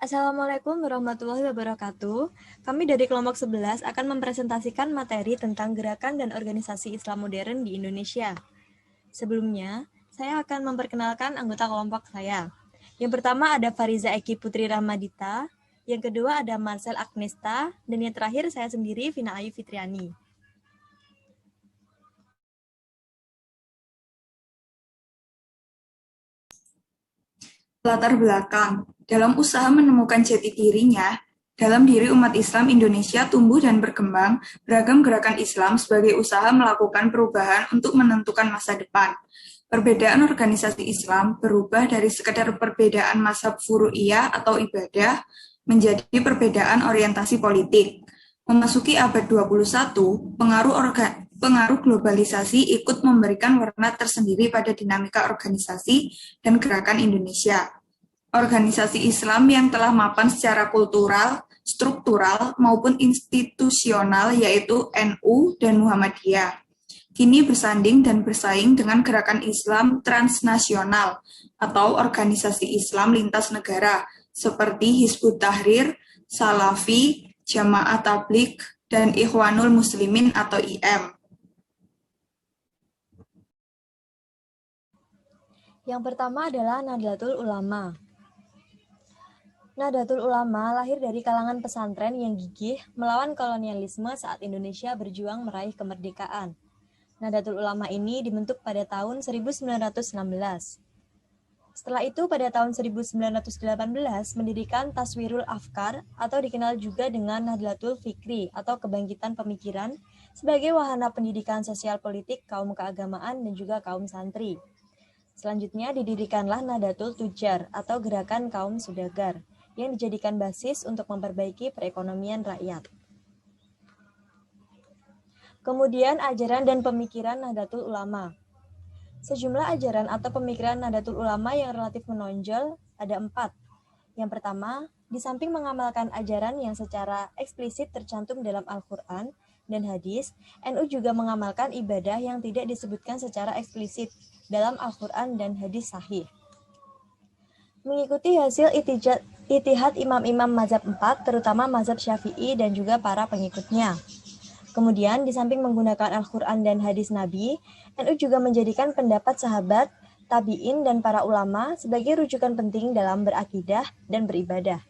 Assalamualaikum warahmatullahi wabarakatuh. Kami dari kelompok 11 akan mempresentasikan materi tentang gerakan dan organisasi Islam modern di Indonesia. Sebelumnya, saya akan memperkenalkan anggota kelompok saya. Yang pertama ada Fariza Eki Putri Ramadita, yang kedua ada Marcel Agnesta, dan yang terakhir saya sendiri, Vina Ayu Fitriani. Latar belakang. Dalam usaha menemukan jati dirinya, dalam diri umat Islam Indonesia tumbuh dan berkembang beragam gerakan Islam sebagai usaha melakukan perubahan untuk menentukan masa depan. Perbedaan organisasi Islam berubah dari sekedar perbedaan mazhab furu'iyah atau ibadah menjadi perbedaan orientasi politik. Memasuki abad 21, pengaruh globalisasi ikut memberikan warna tersendiri pada dinamika organisasi dan gerakan Indonesia. Organisasi Islam yang telah mapan secara kultural, struktural, maupun institusional yaitu NU dan Muhammadiyah, kini bersanding dan bersaing dengan gerakan Islam transnasional atau organisasi Islam lintas negara seperti Hizbut Tahrir, Salafi, Jamaah Tabligh, dan Ikhwanul Muslimin atau IM. Yang pertama adalah Nahdlatul Ulama. Nahdlatul Ulama lahir dari kalangan pesantren yang gigih melawan kolonialisme saat Indonesia berjuang meraih kemerdekaan. Nahdlatul Ulama ini dibentuk pada tahun 1916. Setelah itu pada tahun 1918 mendirikan Taswirul Afkar atau dikenal juga dengan Nahdlatul Fikri atau kebangkitan pemikiran sebagai wahana pendidikan sosial politik kaum keagamaan dan juga kaum santri. Selanjutnya didirikanlah Nahdlatul Tujar atau gerakan kaum saudagar yang dijadikan basis untuk memperbaiki perekonomian rakyat. Kemudian ajaran dan pemikiran Nahdlatul Ulama. Sejumlah ajaran atau pemikiran Nahdlatul Ulama yang relatif menonjol ada 4. Yang pertama, di samping mengamalkan ajaran yang secara eksplisit tercantum dalam Al-Quran dan hadis, NU juga mengamalkan ibadah yang tidak disebutkan secara eksplisit dalam Al-Quran dan hadis sahih. Mengikuti hasil itihad imam-imam mazhab 4, terutama mazhab Syafi'i dan juga para pengikutnya. Kemudian, di samping menggunakan Al-Quran dan hadis Nabi, NU juga menjadikan pendapat sahabat, tabi'in, dan para ulama sebagai rujukan penting dalam berakidah dan beribadah.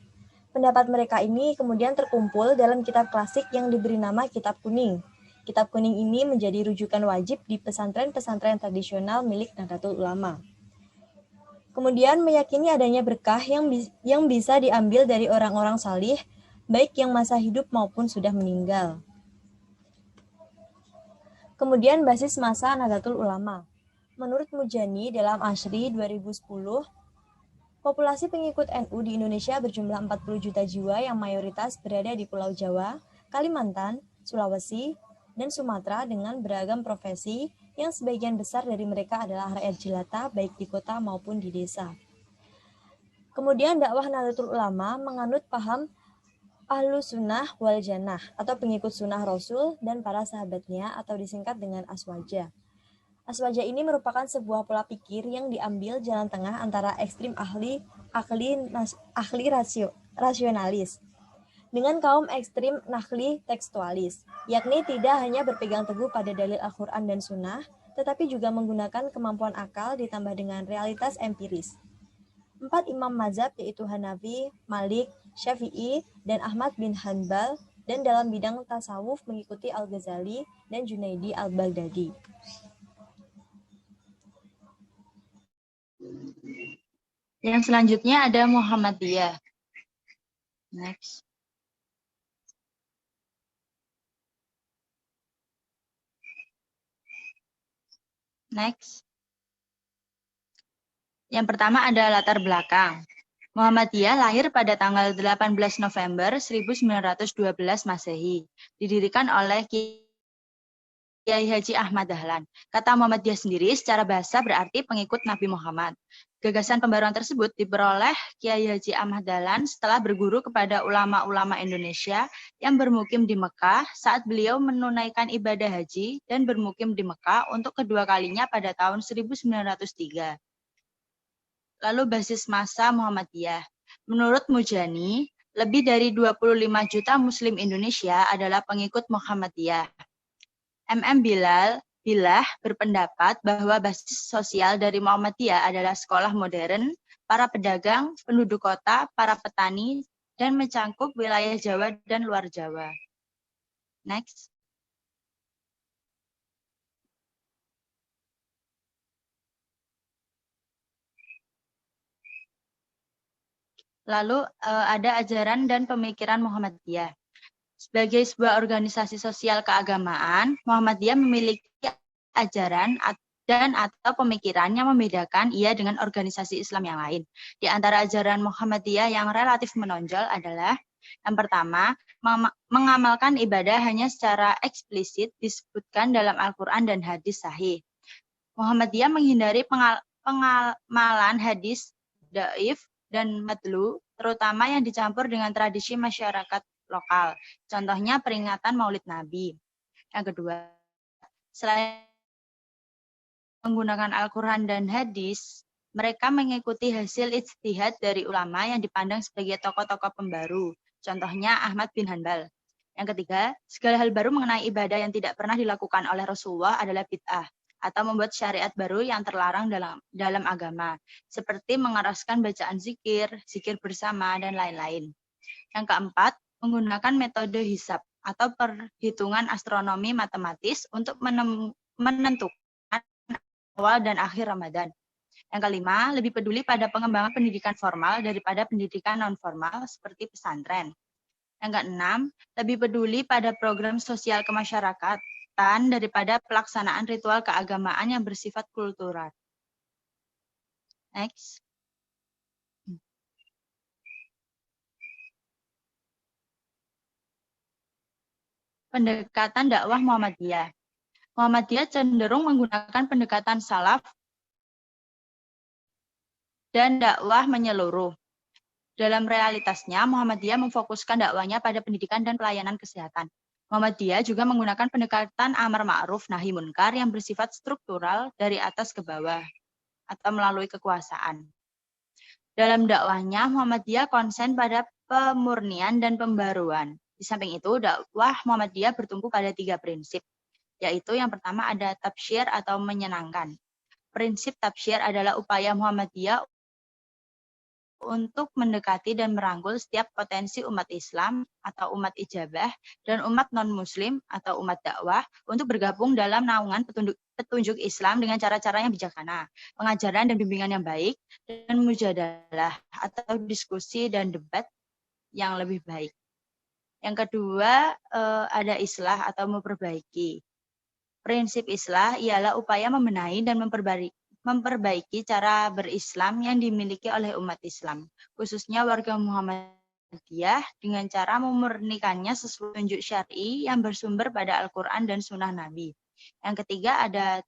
Pendapat mereka ini kemudian terkumpul dalam kitab klasik yang diberi nama Kitab Kuning. Kitab Kuning ini menjadi rujukan wajib di pesantren-pesantren tradisional milik Nahdlatul Ulama. Kemudian meyakini adanya berkah yang bisa diambil dari orang-orang salih, baik yang masa hidup maupun sudah meninggal. Kemudian basis masa Nahdlatul Ulama. Menurut Mujani dalam Ashri 2010, populasi pengikut NU di Indonesia berjumlah 40 juta jiwa yang mayoritas berada di Pulau Jawa, Kalimantan, Sulawesi, dan Sumatera dengan beragam profesi yang sebagian besar dari mereka adalah rakyat jelata baik di kota maupun di desa. Kemudian dakwah Nahdlatul Ulama menganut paham Ahlus Sunnah wal Jannah atau pengikut sunnah Rasul dan para sahabatnya atau disingkat dengan Aswaja. Aswaja ini merupakan sebuah pola pikir yang diambil jalan tengah antara ekstrim ahli rasionalis dengan kaum ekstrim nahli tekstualis, yakni tidak hanya berpegang teguh pada dalil Al-Quran dan Sunnah, tetapi juga menggunakan kemampuan akal ditambah dengan realitas empiris. 4 imam mazhab yaitu Hanafi, Malik, Syafi'i, dan Ahmad bin Hanbal, dan dalam bidang tasawuf mengikuti Al-Ghazali dan Junaidi Al-Baghdadi. Yang selanjutnya ada Muhammadiyah. Next. Yang pertama ada latar belakang. Muhammadiyah lahir pada tanggal 18 November 1912 Masehi. Didirikan oleh Kiai Haji Ahmad Dahlan. Kata Muhammadiyah sendiri secara bahasa berarti pengikut Nabi Muhammad. Gagasan pembaruan tersebut diperoleh Kiai Haji Ahmad Dahlan setelah berguru kepada ulama-ulama Indonesia yang bermukim di Mekah saat beliau menunaikan ibadah haji dan bermukim di Mekah untuk kedua kalinya pada tahun 1903. Lalu basis massa Muhammadiyah. Menurut Mujani, lebih dari 25 juta Muslim Indonesia adalah pengikut Muhammadiyah. Bilah berpendapat bahwa basis sosial dari Muhammadiyah adalah sekolah modern, para pedagang, penduduk kota, para petani, dan mencangkup wilayah Jawa dan luar Jawa. Next. Lalu ada ajaran dan pemikiran Muhammadiyah. Sebagai sebuah organisasi sosial keagamaan, Muhammadiyah memiliki ajaran dan atau pemikiran yang membedakan ia dengan organisasi Islam yang lain. Di antara ajaran Muhammadiyah yang relatif menonjol adalah yang pertama, mengamalkan ibadah hanya secara eksplisit disebutkan dalam Al-Quran dan hadis sahih. Muhammadiyah menghindari pengamalan hadis dhaif dan madlu, terutama yang dicampur dengan tradisi masyarakat lokal. Contohnya peringatan Maulid Nabi. Yang kedua, selain menggunakan Al-Quran dan hadis, mereka mengikuti hasil ijtihad dari ulama yang dipandang sebagai tokoh-tokoh pembaru. Contohnya Ahmad bin Hanbal. Yang ketiga, segala hal baru mengenai ibadah yang tidak pernah dilakukan oleh Rasulullah adalah bid'ah, atau membuat syariat baru yang terlarang dalam agama, seperti mengeraskan bacaan zikir bersama, dan lain-lain. Yang keempat, menggunakan metode hisab atau perhitungan astronomi matematis untuk menentukan awal dan akhir Ramadan. Yang kelima, lebih peduli pada pengembangan pendidikan formal daripada pendidikan non-formal seperti pesantren. Yang keenam, lebih peduli pada program sosial kemasyarakatan daripada pelaksanaan ritual keagamaan yang bersifat kultural. Next. Pendekatan dakwah Muhammadiyah. Muhammadiyah cenderung menggunakan pendekatan salaf dan dakwah menyeluruh. Dalam realitasnya, Muhammadiyah memfokuskan dakwanya pada pendidikan dan pelayanan kesehatan. Muhammadiyah juga menggunakan pendekatan amar ma'ruf nahi munkar yang bersifat struktural dari atas ke bawah atau melalui kekuasaan. Dalam dakwahnya, Muhammadiyah konsen pada pemurnian dan pembaruan. Di samping itu, dakwah Muhammadiyah bertumpu pada 3 prinsip, yaitu yang pertama ada tabsyir atau menyenangkan. Prinsip tabsyir adalah upaya Muhammadiyah untuk mendekati dan merangkul setiap potensi umat Islam atau umat ijabah dan umat non-muslim atau umat dakwah untuk bergabung dalam naungan petunjuk Islam dengan cara-cara yang bijaksana, pengajaran dan bimbingan yang baik, dan mujadalah atau diskusi dan debat yang lebih baik. Yang kedua, ada islah atau memperbaiki. Prinsip islah ialah upaya membenahi dan memperbaiki cara berislam yang dimiliki oleh umat Islam, khususnya warga Muhammadiyah, dengan cara memurnikannya sesuai petunjuk syar'i yang bersumber pada Al-Quran dan Sunnah Nabi. Yang ketiga ada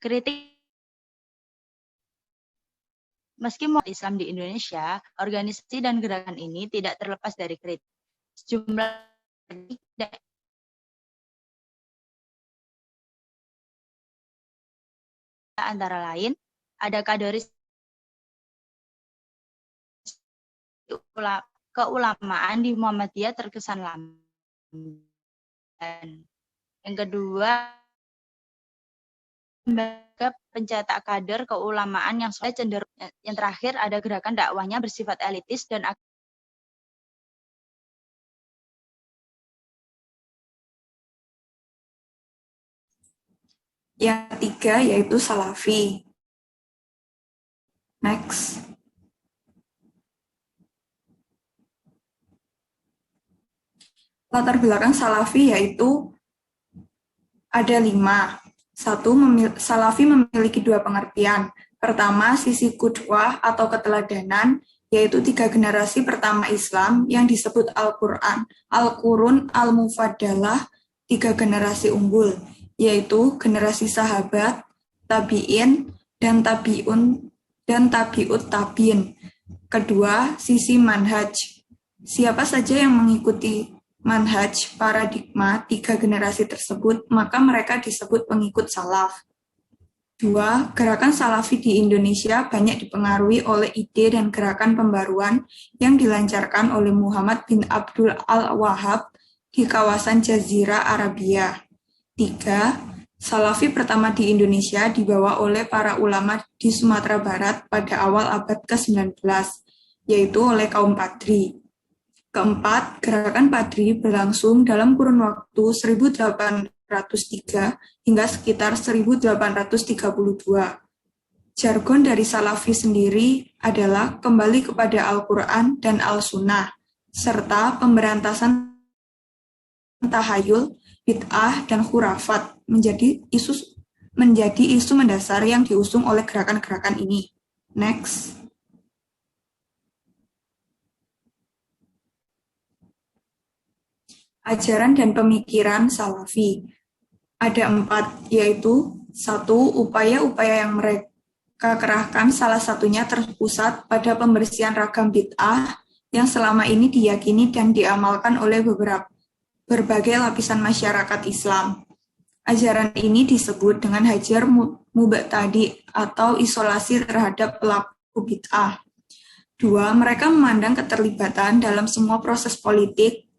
kritik. Meski umat Islam di Indonesia, organisasi dan gerakan ini tidak terlepas dari kritik. Sejumlah antara lain ada kaderisasi keulamaan di Muhammadiyah terkesan lamban. Yang kedua, lembaga pencetak kader keulamaan yang sudah cenderung. Yang terakhir ada gerakan dakwahnya bersifat elitis dan yang ketiga yaitu Salafi. Next. Latar belakang Salafi yaitu ada 5. Salafi memiliki 2 pengertian. Pertama, sisi qudwah atau keteladanan, yaitu 3 generasi pertama Islam yang disebut Al-Quran, Al-Qurun, Al-Mufaddalah, 3 generasi unggul, yaitu generasi sahabat, tabi'in, dan tabi'ut tabi'in. Kedua, sisi manhaj. Siapa saja yang mengikuti manhaj, paradigma 3 generasi tersebut, maka mereka disebut pengikut salaf. 2. Gerakan Salafi di Indonesia banyak dipengaruhi oleh ide dan gerakan pembaruan yang dilancarkan oleh Muhammad bin Abdul Al-Wahhab di kawasan Jazirah Arabia. 3. Salafi pertama di Indonesia dibawa oleh para ulama di Sumatera Barat pada awal abad ke-19, yaitu oleh kaum Padri. Keempat, gerakan Padri berlangsung dalam kurun waktu 1803 hingga sekitar 1832. Jargon dari Salafi sendiri adalah kembali kepada Al-Quran dan Al-Sunnah, serta pemberantasan tahayul, bid'ah, dan khurafat menjadi isu mendasar yang diusung oleh gerakan-gerakan ini. Next. Ajaran dan pemikiran Salafi. Ada 4, yaitu 1. Upaya-upaya yang mereka kerahkan salah satunya terpusat pada pembersihan ragam bid'ah yang selama ini diyakini dan diamalkan oleh berbagai lapisan masyarakat Islam. Ajaran ini disebut dengan hajar mubtadi atau isolasi terhadap pelaku bid'ah. 2. Mereka memandang keterlibatan dalam semua proses politik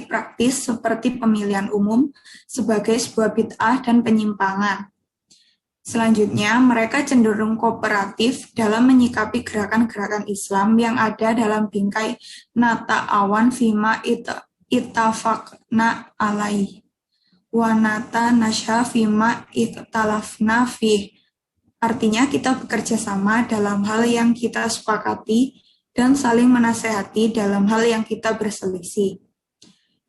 praktis seperti pemilihan umum sebagai sebuah bid'ah dan penyimpangan. Selanjutnya, mereka cenderung kooperatif dalam menyikapi gerakan-gerakan Islam yang ada dalam bingkai nata awan fima ittafaqna alaih wa nata nasha fima ikhtalafna fih. Artinya kita bekerja sama dalam hal yang kita sepakati dan saling menasehati dalam hal yang kita berselisih.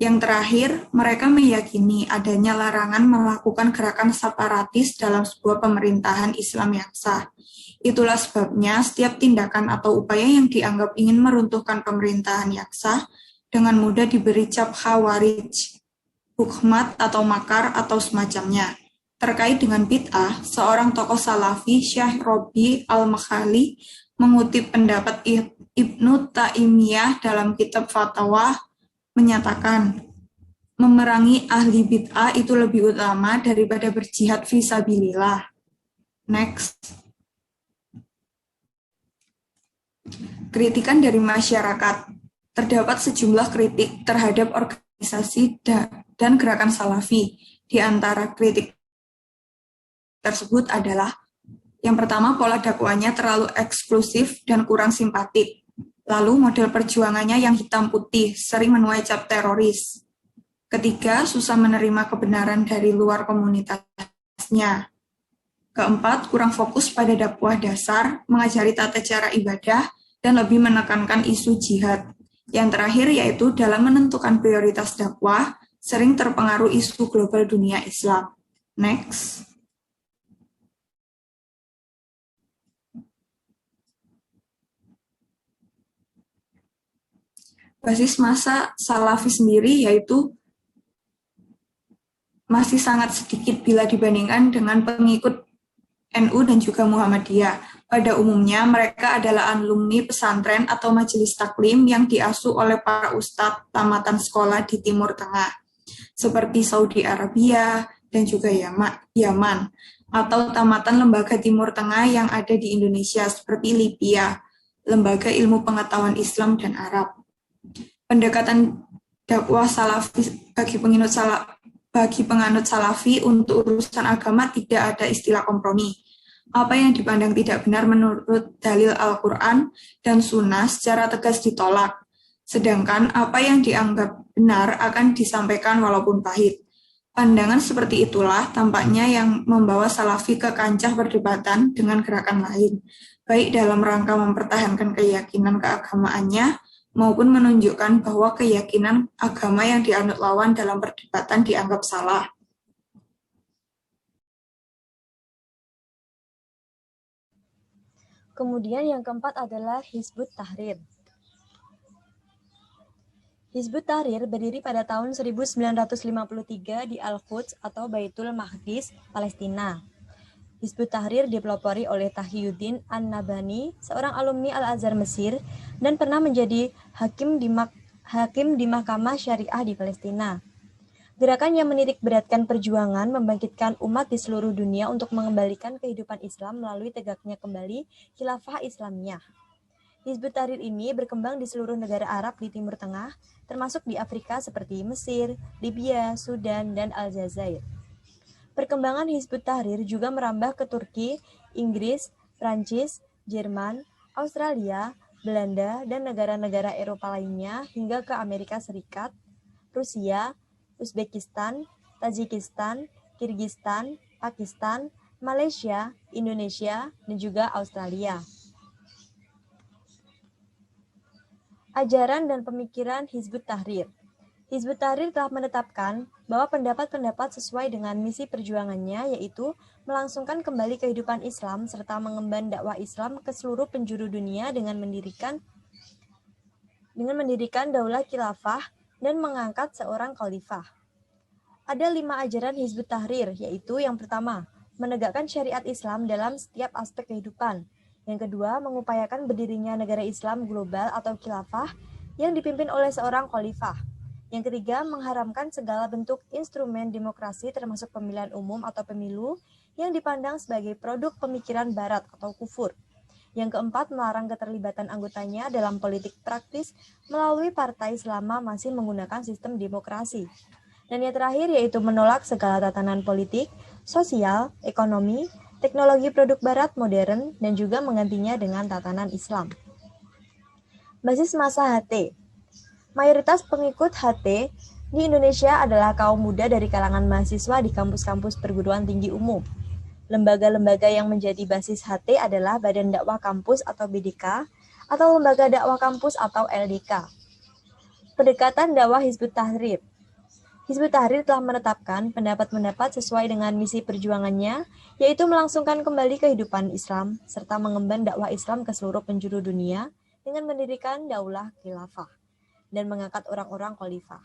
Yang terakhir, mereka meyakini adanya larangan melakukan gerakan separatis dalam sebuah pemerintahan Islam yang sah. Itulah sebabnya setiap tindakan atau upaya yang dianggap ingin meruntuhkan pemerintahan yang sah dengan mudah diberi cap khawarij, hukmat atau makar atau semacamnya. Terkait dengan bid'ah, seorang tokoh Salafi, Syekh Robi Al-Makhali, mengutip pendapat Ibnu Taimiyah dalam kitab Fatwa, menyatakan, memerangi ahli bid'ah itu lebih utama daripada berjihad fisabilillah. Next. Kritikan dari masyarakat. Terdapat sejumlah kritik terhadap organisasi dan gerakan Salafi. Di antara kritik tersebut adalah, yang pertama, pola dakwahnya terlalu eksklusif dan kurang simpatik. Lalu model perjuangannya yang hitam putih, sering menuai cap teroris. Ketiga, susah menerima kebenaran dari luar komunitasnya. Keempat, kurang fokus pada dakwah dasar, mengajari tata cara ibadah, dan lebih menekankan isu jihad. Yang terakhir yaitu dalam menentukan prioritas dakwah, sering terpengaruh isu global dunia Islam. Next. Basis massa Salafi sendiri yaitu masih sangat sedikit bila dibandingkan dengan pengikut NU dan juga Muhammadiyah. Pada umumnya mereka adalah alumni pesantren atau majelis taklim yang diasuh oleh para ustadz tamatan sekolah di Timur Tengah, seperti Saudi Arabia dan juga Yaman, atau tamatan lembaga Timur Tengah yang ada di Indonesia seperti Libya, Lembaga Ilmu Pengetahuan Islam dan Arab. Pendekatan dakwah Salafi bagi penganut Salafi untuk urusan agama tidak ada istilah kompromi. Apa yang dipandang tidak benar menurut dalil Al-Quran dan Sunnah secara tegas ditolak, sedangkan apa yang dianggap benar akan disampaikan walaupun pahit. Pandangan seperti itulah tampaknya yang membawa Salafi ke kancah perdebatan dengan gerakan lain, baik dalam rangka mempertahankan keyakinan keagamaannya, maupun menunjukkan bahwa keyakinan agama yang dianut lawan dalam perdebatan dianggap salah. Kemudian yang keempat adalah Hizbut Tahrir. Hizbut Tahrir berdiri pada tahun 1953 di Al-Quds atau Baitul Maqdis, Palestina. Hizbut Tahrir dipelopori oleh Taqiyuddin An-Nabhani, seorang alumni Al-Azhar Mesir, dan pernah menjadi hakim di hakim di Mahkamah Syariah di Palestina. Gerakan yang menitik beratkan perjuangan membangkitkan umat di seluruh dunia untuk mengembalikan kehidupan Islam melalui tegaknya kembali khilafah Islamiyah. Hizbut Tahrir ini berkembang di seluruh negara Arab di Timur Tengah, termasuk di Afrika seperti Mesir, Libya, Sudan, dan Aljazair. Perkembangan Hizbut Tahrir juga merambah ke Turki, Inggris, Prancis, Jerman, Australia, Belanda, dan negara-negara Eropa lainnya hingga ke Amerika Serikat, Rusia, Uzbekistan, Tajikistan, Kirgistan, Pakistan, Malaysia, Indonesia, dan juga Australia. Ajaran dan pemikiran Hizbut Tahrir. Hizbut Tahrir telah menetapkan bahwa pendapat-pendapat sesuai dengan misi perjuangannya yaitu melangsungkan kembali kehidupan Islam serta mengemban dakwah Islam ke seluruh penjuru dunia dengan mendirikan daulah khilafah dan mengangkat seorang khalifah. Ada 5 ajaran Hizbut Tahrir, yaitu yang pertama, menegakkan syariat Islam dalam setiap aspek kehidupan. Yang kedua, mengupayakan berdirinya negara Islam global atau khilafah yang dipimpin oleh seorang khalifah. Yang ketiga, mengharamkan segala bentuk instrumen demokrasi termasuk pemilihan umum atau pemilu yang dipandang sebagai produk pemikiran barat atau kufur. Yang keempat, melarang keterlibatan anggotanya dalam politik praktis melalui partai selama masih menggunakan sistem demokrasi. Dan yang terakhir yaitu menolak segala tatanan politik, sosial, ekonomi, teknologi produk barat modern, dan juga menggantinya dengan tatanan Islam. Basis massa HT. Mayoritas pengikut HT di Indonesia adalah kaum muda dari kalangan mahasiswa di kampus-kampus perguruan tinggi umum. Lembaga-lembaga yang menjadi basis HT adalah Badan Dakwah Kampus atau BDK, atau Lembaga Dakwah Kampus atau LDK. Pendekatan dakwah Hizbut Tahrir. Hizbut Tahrir telah menetapkan pendapat-pendapat sesuai dengan misi perjuangannya, yaitu melangsungkan kembali kehidupan Islam, serta mengemban dakwah Islam ke seluruh penjuru dunia dengan mendirikan daulah khilafah dan mengangkat orang-orang khalifah.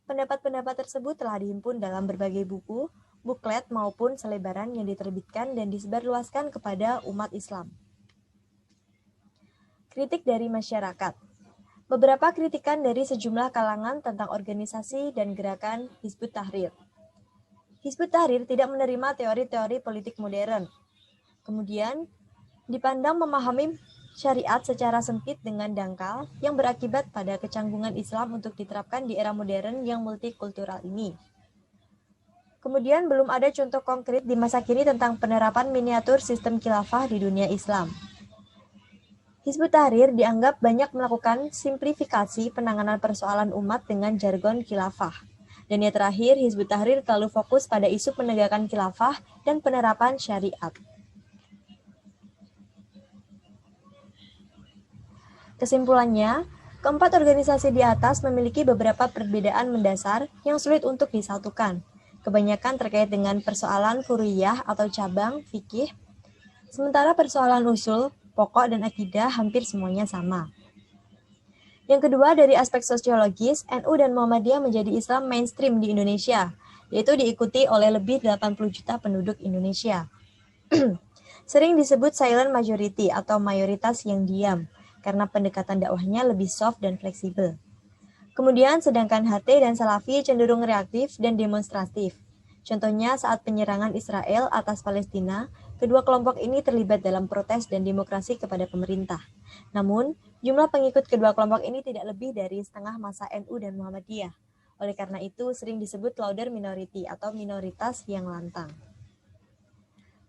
Pendapat-pendapat tersebut telah dihimpun dalam berbagai buku, buklet maupun selebaran yang diterbitkan dan disebarluaskan kepada umat Islam. Kritik dari masyarakat. Beberapa kritikan dari sejumlah kalangan tentang organisasi dan gerakan Hizbut Tahrir. Hizbut Tahrir tidak menerima teori-teori politik modern. Kemudian, dipandang memahami syariat secara sempit dengan dangkal yang berakibat pada kecanggungan Islam untuk diterapkan di era modern yang multikultural ini. Kemudian belum ada contoh konkret di masa kini tentang penerapan miniatur sistem khilafah di dunia Islam. Hizbut Tahrir dianggap banyak melakukan simplifikasi penanganan persoalan umat dengan jargon khilafah. Dan yang terakhir, Hizbut Tahrir terlalu fokus pada isu penegakan khilafah dan penerapan syariat. Kesimpulannya, keempat organisasi di atas memiliki beberapa perbedaan mendasar yang sulit untuk disatukan. Kebanyakan terkait dengan persoalan furu'iyah atau cabang fikih, sementara persoalan usul, pokok, dan akidah hampir semuanya sama. Yang kedua, dari aspek sosiologis, NU dan Muhammadiyah menjadi Islam mainstream di Indonesia, yaitu diikuti oleh lebih 80 juta penduduk Indonesia. Sering disebut silent majority atau mayoritas yang diam, karena pendekatan dakwahnya lebih soft dan fleksibel. Kemudian, sedangkan HT dan Salafi cenderung reaktif dan demonstratif. Contohnya saat penyerangan Israel atas Palestina, kedua kelompok ini terlibat dalam protes dan demokrasi kepada pemerintah. Namun, jumlah pengikut kedua kelompok ini tidak lebih dari setengah massa NU dan Muhammadiyah. Oleh karena itu, sering disebut louder minority atau minoritas yang lantang.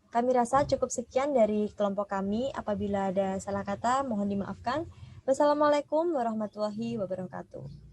Kami rasa cukup sekian dari kelompok kami. Apabila ada salah kata, mohon dimaafkan. Wassalamualaikum warahmatullahi wabarakatuh.